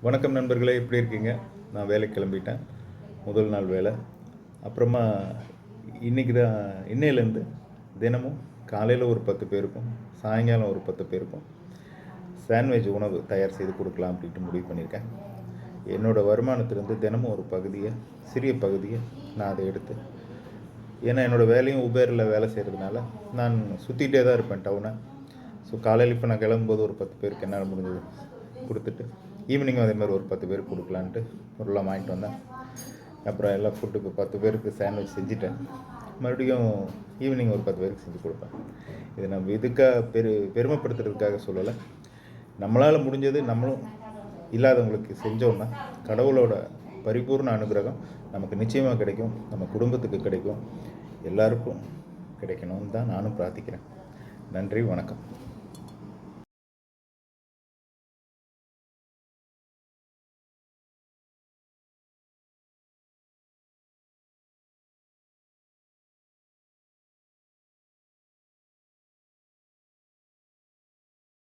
வணக்கம் நண்பர்களே, எப்படி இருக்கீங்க? நான் வேலைக்கு கிளம்பிட்டேன். முதல் நாள் வேலை. அப்புறமா இன்றைக்கி தான் இன்னையிலேருந்து தினமும் காலையில் ஒரு 10 பேருக்கும் சாயங்காலம் ஒரு 10 பேருக்கும் சாண்ட்விச் உணவு தயார் செய்து கொடுக்கலாம் அப்படின்ட்டு முடிவு பண்ணியிருக்கேன். என்னோடய வருமானத்திலேருந்து தினமும் ஒரு பகுதியை, சிறிய பகுதியை நான் அதை எடுத்து, ஏன்னா என்னோடய வேலையும் உபேரில் வேலை செய்கிறதுனால நான் சுற்றிகிட்டே தான் இருப்பேன் டவுனை. ஸோ காலையில் இப்போ நான் கிளம்பும்போது ஒரு 10 பேருக்கு என்னால் முடிஞ்சது கொடுத்துட்டு, ஈவினிங்கும் அதேமாதிரி ஒரு 10 பேருக்கு கொடுக்கலான்ட்டு பொருளாக வாங்கிட்டு வந்தேன். அப்புறம் எல்லாம் ஃபுட்டுக்கு 10 பேருக்கு சாண்ட்விச் செஞ்சுட்டேன். மறுபடியும் ஈவினிங் ஒரு 10 பேருக்கு செஞ்சு கொடுப்பேன். இது நம்ம இதுக்காக பெருமைப்படுத்துறதுக்காக சொல்லலை. நம்மளால் முடிஞ்சது நம்மளும் இல்லாதவங்களுக்கு செஞ்சோம்னா கடவுளோட பரிபூர்ண அனுகிரகம் நமக்கு நிச்சயமாக கிடைக்கும், நம்ம குடும்பத்துக்கு கிடைக்கும், எல்லாருக்கும் கிடைக்கணும்னு தான் நானும் பிரார்த்திக்கிறேன். நன்றி, வணக்கம்.